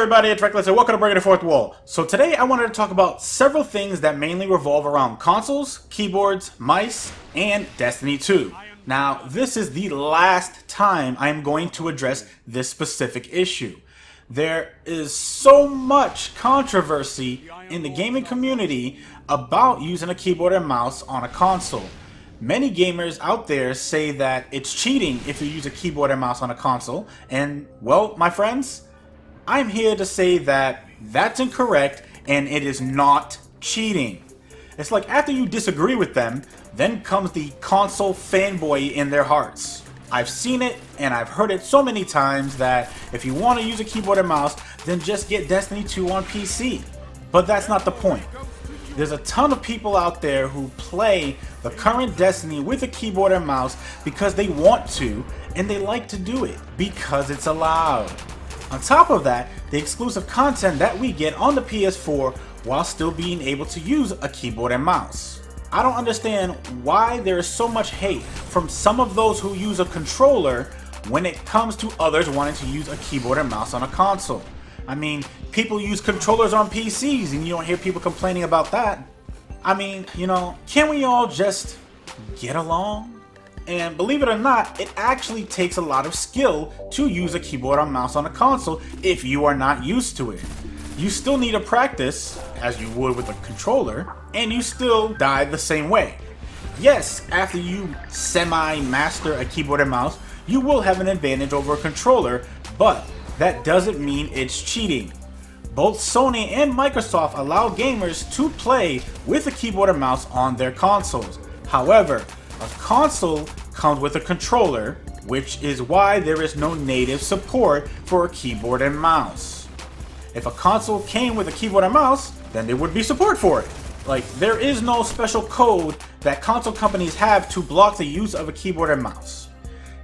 everybody, it's Reckless and welcome to Breaking the Fourth Wall. So today I wanted to talk about several things that mainly revolve around consoles, keyboards, mice, and Destiny 2. Now, this is the last time I'm going to address this specific issue. There is so much controversy in the gaming community about using a keyboard and mouse on a console. Many gamers out there say that it's cheating if you use a keyboard and mouse on a console, and well, my friends, I'm here to say that that's incorrect and it is not cheating. It's like after you disagree with them, then comes the console fanboy in their hearts. I've seen it and I've heard it so many times that if you want to use a keyboard and mouse, then just get Destiny 2 on PC. But that's not the point. There's a ton of people out there who play the current Destiny with a keyboard and mouse because they want to, and they like to do it because it's allowed. On top of that, the exclusive content that we get on the PS4 while still being able to use a keyboard and mouse. I don't understand why there is so much hate from some of those who use a controller when it comes to others wanting to use a keyboard and mouse on a console. I mean, people use controllers on PCs and you don't hear people complaining about that. I mean, you know, can't we all just get along? And believe it or not, it actually takes a lot of skill to use a keyboard and mouse on a console if you are not used to it. You still need to practice, as you would with a controller, and you still die the same way. Yes, after you semi-master a keyboard and mouse, you will have an advantage over a controller, but that doesn't mean it's cheating. Both Sony and Microsoft allow gamers to play with a keyboard and mouse on their consoles. However, a console comes with a controller, which is why there is no native support for a keyboard and mouse. If a console came with a keyboard and mouse, then there would be support for it. Like, there is no special code that console companies have to block the use of a keyboard and mouse.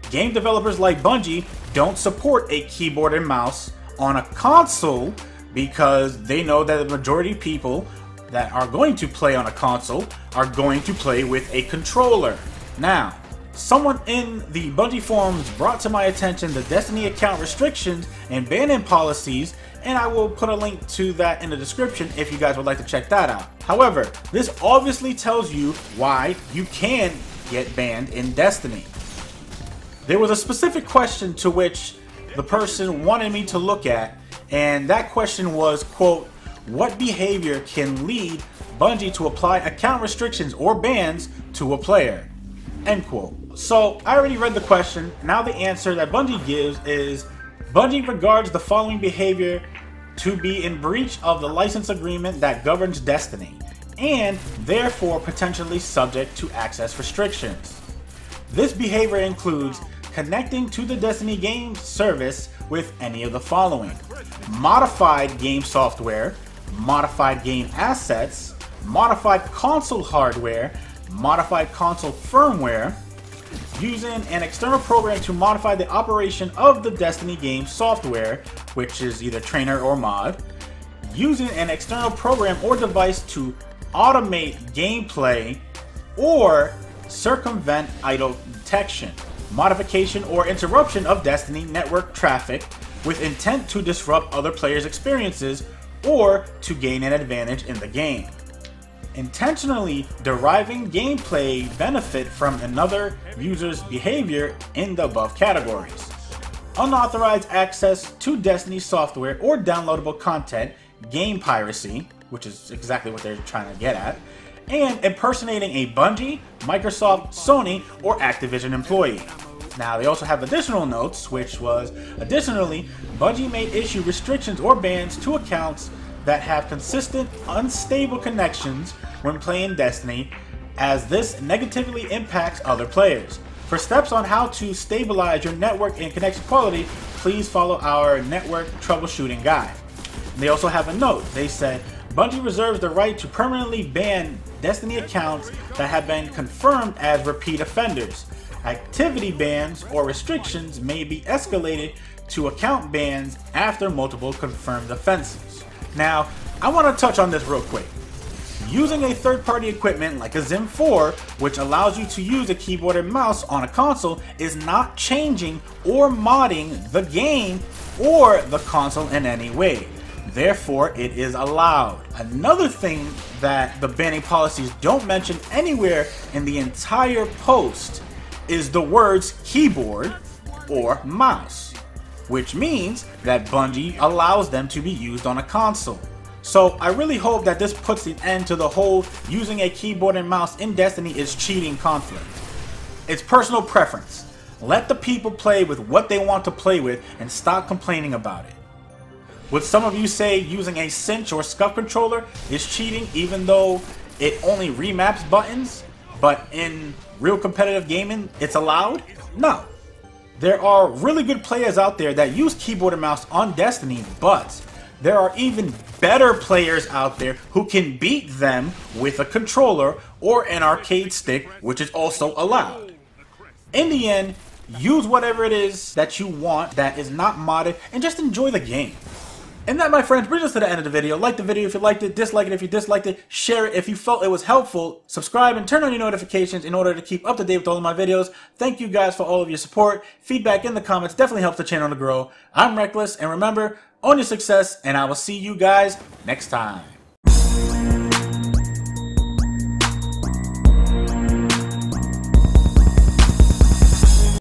Game developers like Bungie don't support a keyboard and mouse on a console because they know that the majority of people that are going to play on a console are going to play with a controller. Now, someone in the Bungie forums brought to my attention the Destiny account restrictions and banning policies, and I will put a link to that in the description if you guys would like to check that out. However, this obviously tells you why you can get banned in Destiny. There was a specific question to which the person wanted me to look at, and that question was, quote, what behavior can lead Bungie to apply account restrictions or bans to a player? End quote. So I already read the question. Now the answer that Bungie gives is Bungie regards the following behavior to be in breach of the license agreement that governs Destiny and therefore potentially subject to access restrictions. This behavior includes connecting to the Destiny game service with any of the following: modified game software, modified game assets, modified console hardware, modified console firmware, using an external program to modify the operation of the Destiny game software, which is either trainer or mod, using an external program or device to automate gameplay or circumvent idle detection, modification or interruption of Destiny network traffic with intent to disrupt other players' experiences or to gain an advantage in the game, intentionally deriving gameplay benefit from another user's behavior in the above categories, unauthorized access to Destiny software or downloadable content, game piracy, which is exactly what they're trying to get at, and impersonating a Bungie, Microsoft, Sony, or Activision employee. Now, they also have additional notes, which was, additionally, Bungie may issue restrictions or bans to accounts that have consistent, unstable connections when playing Destiny, as this negatively impacts other players. For steps on how to stabilize your network and connection quality, please follow our network troubleshooting guide. They also have a note. They said, Bungie reserves the right to permanently ban Destiny accounts that have been confirmed as repeat offenders. Activity bans or restrictions may be escalated to account bans after multiple confirmed offenses. Now, I want to touch on this real quick. Using a third-party equipment like a Zim 4, which allows you to use a keyboard and mouse on a console, is not changing or modding the game or the console in any way. Therefore, it is allowed. Another thing that the banning policies don't mention anywhere in the entire post is the words keyboard or mouse, which means that Bungie allows them to be used on a console. So I really hope that this puts an end to the whole using a keyboard and mouse in Destiny is cheating conflict. It's personal preference. Let the people play with what they want to play with and stop complaining about it. Would some of you say using a Cinch or Scuff controller is cheating even though it only remaps buttons, but in real competitive gaming it's allowed? No. There are really good players out there that use keyboard and mouse on Destiny, but there are even better players out there who can beat them with a controller or an arcade stick, which is also allowed. In the end, use whatever it is that you want that is not modded and just enjoy the game. And that, my friends, brings us to the end of the video. Like the video if you liked it, dislike it if you disliked it, share it if you felt it was helpful, subscribe and turn on your notifications in order to keep up to date with all of my videos. Thank you guys for all of your support. Feedback in the comments definitely helps the channel to grow. I'm Reckless, and remember, own your success, and I will see you guys next time.